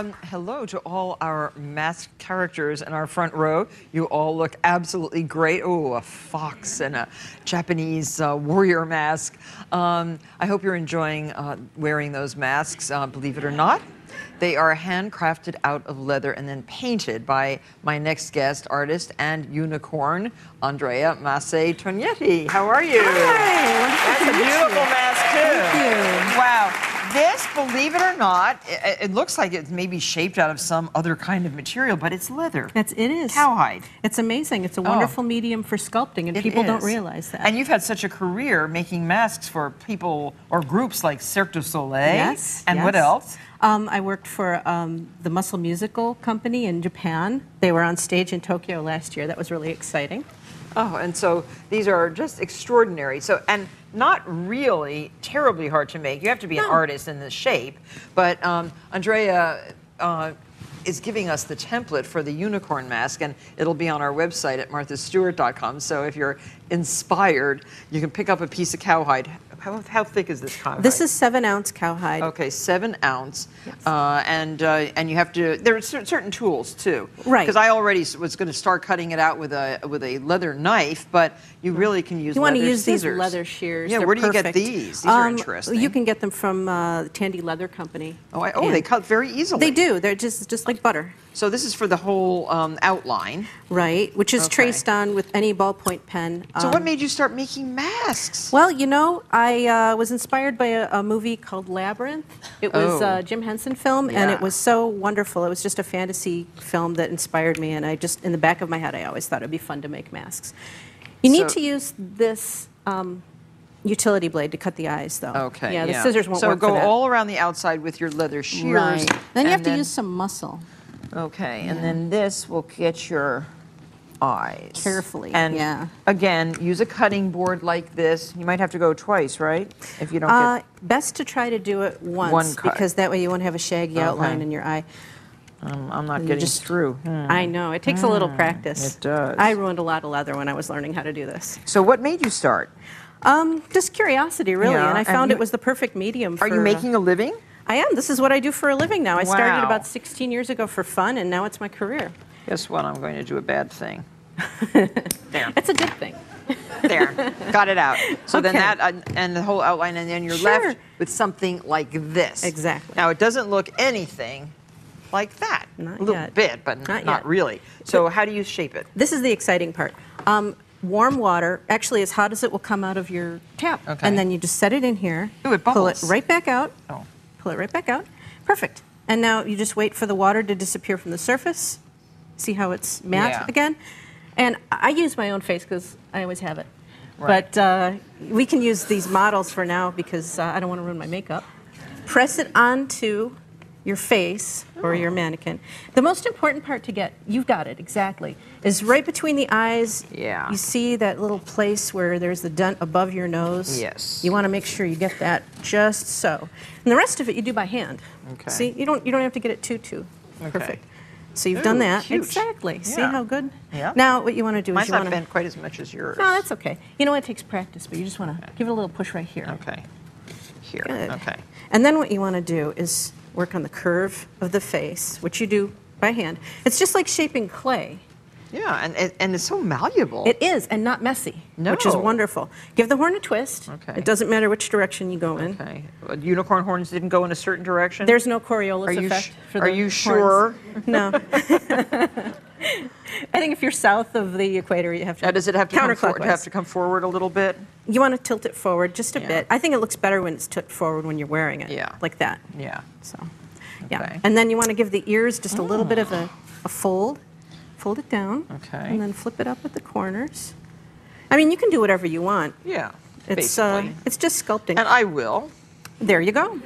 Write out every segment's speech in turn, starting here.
hello to all our masked characters in our front row. You all look absolutely great. Oh, a fox and a Japanese warrior mask. I hope you're enjoying wearing those masks, believe it or not. They are handcrafted out of leather and then painted by my next guest, artist and unicorn, Andrea Masse Tognetti. How are you? Hi. That's a beautiful mask, too. Thank you. Wow. This, believe it or not, it looks like it's maybe shaped out of some other kind of material, but it's leather. It is. Cowhide. It's amazing. It's a wonderful medium for sculpting, and people don't realize that. And you've had such a career making masks for people or groups like Cirque du Soleil. Yes. And what else? I worked for the Muscle Musical Company in Japan. They were on stage in Tokyo last year. That was really exciting. Oh, and so these are just extraordinary. So, and not really terribly hard to make. You have to be an artist in the shape. But Andrea is giving us the template for the unicorn mask, and it'll be on our website at marthastewart.com. So if you're inspired, you can pick up a piece of cowhide. How thick is this cowhide? This is 7-ounce cowhide. Okay, 7 ounce. Yes. And you have to. There are certain tools too. Right. Because I already was going to start cutting it out with a leather knife, but you really can use. You want to leather use scissors. these leather shears. Yeah. They're Where do you get perfect. these? These are interesting. You can get them from Tandy Leather Company. Oh, they cut very easily. They do. They're just like butter. So this is for the whole outline. Right, which is traced on with any ballpoint pen. So what made you start making masks? Well, you know, I was inspired by a movie called Labyrinth. It was a Jim Henson film, and it was so wonderful. It was just a fantasy film that inspired me, and I just, in the back of my head, I always thought it would be fun to make masks. You need to use this utility blade to cut the eyes, though. Okay. Yeah, the scissors won't work for So that. go all around the outside with your leather shears. Right. Then you have to use some muscle. Okay, and then this will get your eyes. Carefully, and again, use a cutting board like this. You might have to go twice, right? If you don't get... Best to try to do it once, because that way you won't have a shaggy outline in your eye. I'm not getting through. I know, it takes a little practice. It does. I ruined a lot of leather when I was learning how to do this. So what made you start? Just curiosity, really, and I found it was the perfect medium for... Are you making a living? I am. This is what I do for a living now. I started about 16 years ago for fun, and now it's my career. Guess what? I'm going to do a bad thing. There. It's a good thing. There. Got it out. So then that, and the whole outline, and then you're left with something like this. Exactly. Now, it doesn't look anything like that. Not a little yet. bit, but not really. So how do you shape it? This is the exciting part. Warm water, actually as hot as it will come out of your tap. Okay. And then you just set it in here. Ooh, it bubbles. Pull it right back out. Oh. Pull it right back out. Perfect. And now you just wait for the water to disappear from the surface. See how it's matte again? And I use my own face because I always have it. Right. But we can use these models for now because I don't want to ruin my makeup. Press it onto your face or your mannequin. The most important part to get, you've got it exactly, is right between the eyes. Yeah. You see that little place where there's the dent above your nose? Yes. You want to make sure you get that just so. And the rest of it you do by hand. Okay. See, you don't have to get it too perfect. So you've done that. Huge. Exactly. Yeah. See how good? Yeah. Now what you want to do is you want Mine's to... not bent quite as much as yours. No, that's okay. You know what? It takes practice, but you just want to give it a little push right here. Okay. Here. Good. Okay. And then what you want to do is work on the curve of the face, which you do by hand. It's just like shaping clay. Yeah, and it's so malleable. It is, and not messy, which is wonderful. Give the horn a twist. Okay. It doesn't matter which direction you go in. Okay. Unicorn horns didn't go in a certain direction? There's no Coriolis effect for the Are you sure? horns. No. I think if you're south of the equator, you have to Does it have to counterclockwise. come forward a little bit? You want to tilt it forward just a bit. I think it looks better when it's tipped forward when you're wearing it. Yeah. Like that. Yeah. So, Okay. And then you want to give the ears just a little bit of a fold. Fold it down. Okay. And then flip it up at the corners. I mean, you can do whatever you want. Yeah. It's basically. it's just sculpting. And I will. There you go.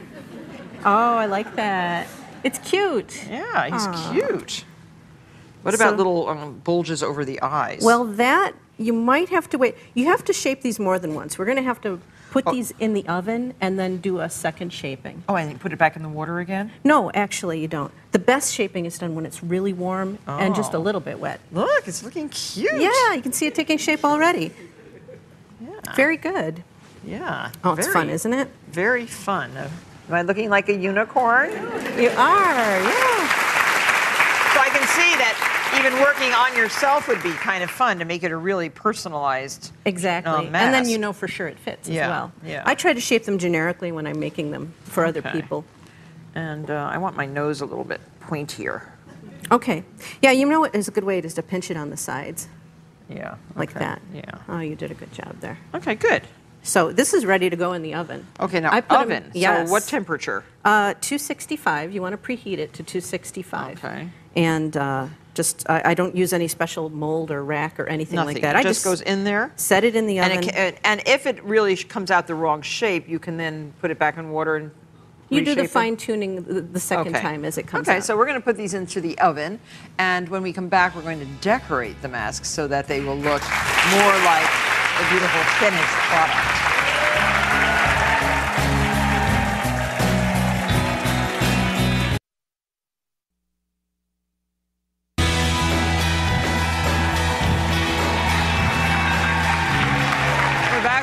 Oh, I like that. It's cute. Yeah, he's cute. What about little bulges over the eyes? Well, that you might have to wait. You have to shape these more than once. We're going to have to put these in the oven and then do a second shaping. Oh, and you put it back in the water again? No, actually you don't. The best shaping is done when it's really warm and just a little bit wet. Look, it's looking cute. Yeah, you can see it taking shape already. Yeah. Very good. Yeah. Oh, it's fun, isn't it? Very fun. Am I looking like a unicorn? You are, yeah. even working on yourself would be kind of fun to make it a really personalized Exactly. mask. And then you know for sure it fits as well. Yeah. I try to shape them generically when I'm making them for other people. And I want my nose a little bit pointier. Okay. Yeah, you know what is a good way is to pinch it on the sides. Yeah. Like that. Yeah. Oh, you did a good job there. Okay, good. So this is ready to go in the oven. Okay, now oven. Yes. So what temperature? 265. You want to preheat it to 265. Okay. And I don't use any special mold or rack or anything like that. It just goes in there? Set it in the oven. And if it really comes out the wrong shape, you can then put it back in water and you do the reshape it? fine-tuning the second time as it comes out. Okay, so we're going to put these into the oven, and when we come back, we're going to decorate the masks so that they will look more like a beautiful finished product.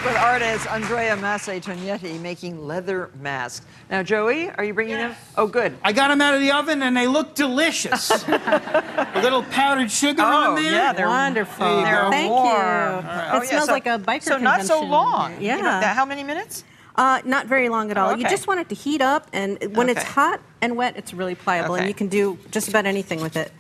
With artist Andrea Masse-Tognetti making leather masks. Now, Joey, are you bringing them? Oh, good. I got them out of the oven and they look delicious. A little powdered sugar on there. Yeah, they're wonderful. There you go. Thank warm. you. Right. It smells like a biker So not so convention. long. Yeah. You know, how many minutes? Not very long at all. okay. You just want it to heat up, and when it's Okay. hot and wet, it's really pliable, and Okay. you can do just about anything with it.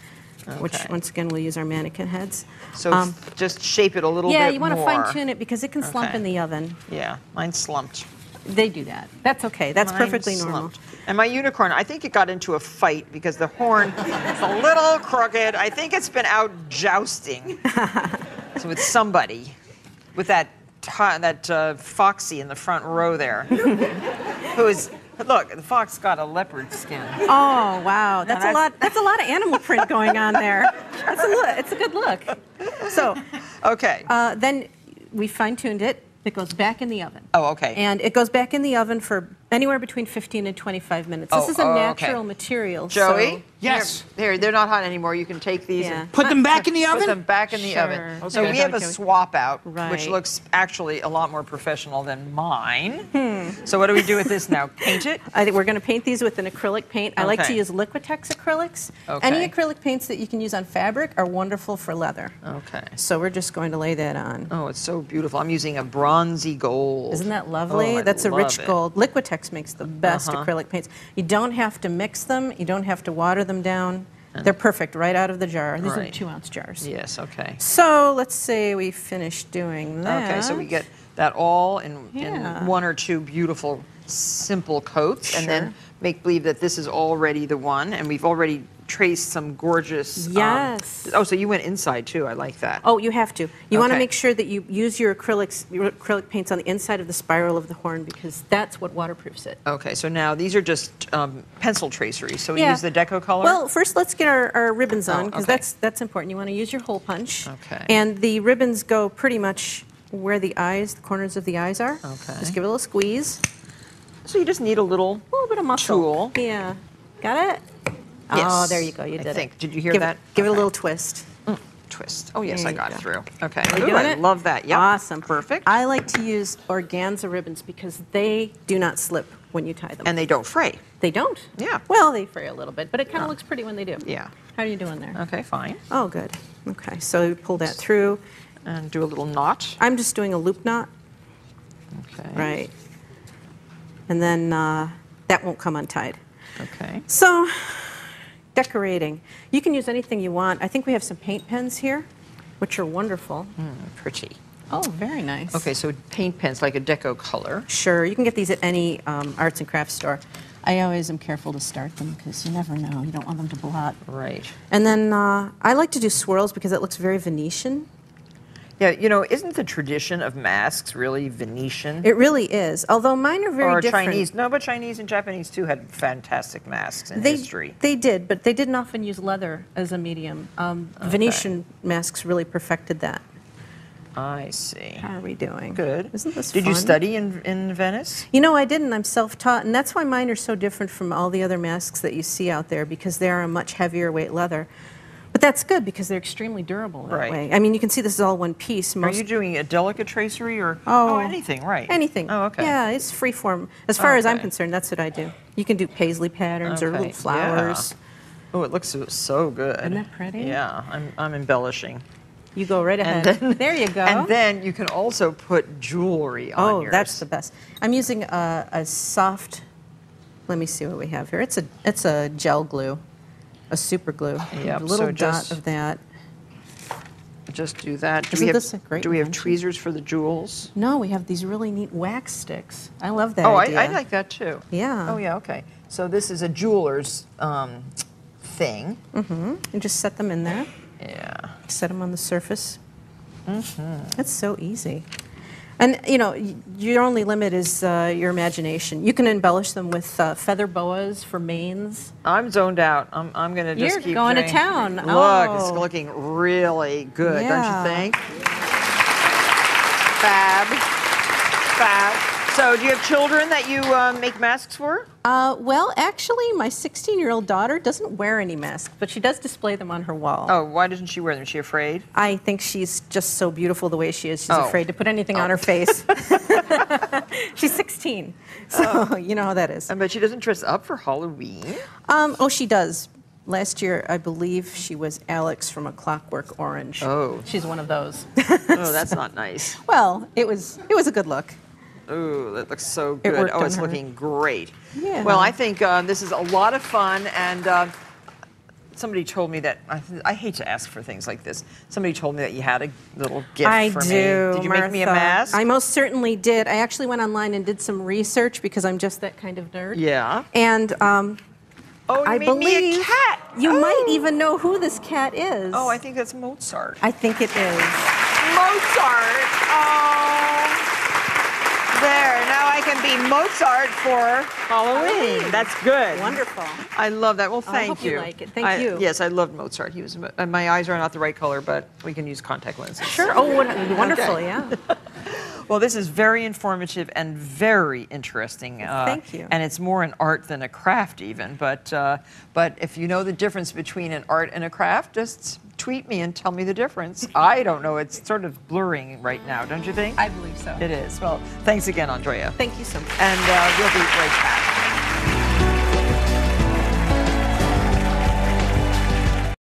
Which, Okay. once again, we'll use our mannequin heads. So just shape it a little bit more. Yeah, you want to fine-tune it because it can slump Okay. in the oven. Yeah, mine's slumped. They do that. That's okay. That's Mine's perfectly normal. slumped. And my unicorn, I think it got into a fight because the horn is a little crooked. I think it's been out jousting. So with somebody, with that foxy in the front row there, who is. Look, the fox got a leopard skin. Oh wow, that's a lot. That's a lot of animal print going on there. It's a good look. So, Okay. then we fine-tuned it. It goes back in the oven. Oh, okay. And it goes back in the oven for anywhere between 15 and 25 minutes. This is a natural material. Joey? So, Yes. Here, they're not hot anymore. You can take these and Put them back in the put oven? them back in the Sure. oven. Okay. So we have a Joey. swap out, which Right. looks actually a lot more professional than mine. So what do we do with this now? Paint it? I think we're going to paint these with an acrylic paint. I like to Okay. use Liquitex acrylics. Okay. Any acrylic paints that you can use on fabric are wonderful for leather. Okay. So we're just going to lay that on. Oh, it's so beautiful. I'm using a bronzy gold. Isn't that lovely? Oh, I That's a rich love it. gold. Liquitex makes the best acrylic paints. You don't have to mix them. You don't have to water them down. They're perfect right out of the jar. These are Right. 2-ounce jars. Yes, okay. So let's say we finish doing that. Okay, so we get that all in Yeah. one or two beautiful, simple coats, and Sure. then make believe that this is already the one, and we've already traced some gorgeous. Yes. Oh, so you went inside too. I like that. Oh, you have to. You want to Okay. make sure that you use your acrylic paints on the inside of the spiral of the horn because that's what waterproofs it. Okay, so now these are just pencil traceries. So we use the deco color. Well, first let's get our ribbons on because okay. that's important. You want to use your hole punch. Okay. And the ribbons go pretty much where the corners of the eyes are. Okay. Just give it a little squeeze. So you just need a little bit of muscle. tool. Yeah. Got it? Oh, Yes, there you go. You I did it. think. Did you hear give that? Give it a Okay. little twist. Twist. Oh yes, There I you got go. it through. Okay. Are you Ooh, doing I it? love that. Yep. Awesome. Perfect. I like to use organza ribbons because they do not slip when you tie them. And they don't fray. They don't? Yeah. Well, they fray a little bit, but it kind of looks pretty when they do. Yeah. How are you doing there? Okay, fine. Oh, good. Okay, so you pull that through. And do a little knot. I'm just doing a loop knot. Okay. Right. And then that won't come untied. Okay. So, decorating. You can use anything you want. I think we have some paint pens here, which are wonderful. Pretty. Oh, very nice. Okay, so paint pens like a deco color. Sure, you can get these at any arts and crafts store. I always am careful to start them because you never know. You don't want them to blot. Right. And then I like to do swirls because it looks very Venetian. Yeah, you know, isn't the tradition of masks really Venetian? It really is, although mine are very or different. Chinese? No, but Chinese and Japanese too had fantastic masks in They, history. they did, but they didn't often use leather as a medium. Venetian masks really perfected that. I see. How are we doing? Good. Isn't this Did you fun? study in Venice? You know, I didn't. I'm self-taught, and that's why mine are so different from all the other masks that you see out there because they are a much heavier weight leather. But that's good because they're extremely durable that Right. way. I mean, you can see this is all one piece. Are you doing a delicate tracery or anything? Right. Anything. Oh, okay. Yeah, it's free form. As far as I'm Okay. concerned, that's what I do. You can do paisley patterns or Okay, little flowers. Oh, it looks so good. Isn't that pretty? Yeah, I'm embellishing. You go right ahead. There you go. And then you can also put jewelry on yours. Oh, that's the best. I'm using a soft. Let me see what we have here. It's a gel glue, a super glue. Yep, A little so dot of that. Just do that. Isn't this a great Do we have invention? tweezers for the jewels? No, we have these really neat wax sticks. I love that Oh, idea. I like that too. Yeah. Oh, yeah, okay. So this is a jeweler's thing. Mm-hmm. And just set them in there. Yeah. Set them on the surface. Mm-hmm. That's so easy. And, you know, your only limit is your imagination. You can embellish them with feather boas for manes. I'm zoned out. I'm going to just You're keep going to doing- town. Look, Oh. it's looking really good, Yeah. don't you think? Fab. Fab. So do you have children that you make masks for? Well, actually, my 16-year-old daughter doesn't wear any masks, but she does display them on her wall. Oh, why doesn't she wear them? Is she afraid? I think she's just so beautiful the way she is. She's Oh. afraid to put anything on her face. She's 16, so you know how that is. But she doesn't dress up for Halloween? Oh, she does. Last year, I believe she was Alex from A Clockwork Orange. Oh. She's one of those. Oh, that's not nice. Well, it was a good look. Ooh, that looks so It good. worked Oh, on it's her. looking great. Yeah. Well, I think this is a lot of fun, and somebody told me that, I hate to ask for things like this, somebody told me that you had a little gift I for do, me. Did you make me a Martha. mask? I most certainly did. I actually went online and did some research because I'm just that kind of nerd. Yeah. And Oh, you I made me a believe cat. you Oh. might even know who this cat is. Oh, I think that's Mozart. I think it is. Mozart. Oh. There, now I can be Mozart for Halloween. That's good. Wonderful. I love that. Well, thank hope you like it. Thank I- you. Yes, I loved Mozart. He was. My eyes are not the right color, but we can use contact lenses. Sure. Oh, wonderful. Okay. Yeah. Well, this is very informative and very interesting. Thank you. And it's more an art than a craft, even. But if you know the difference between an art and a craft, just tweet me and tell me the difference. I don't know. It's sort of blurring right now, don't you think? I believe so. It is. Well, thanks again, Andrea. Thank you so much. And we'll be right back.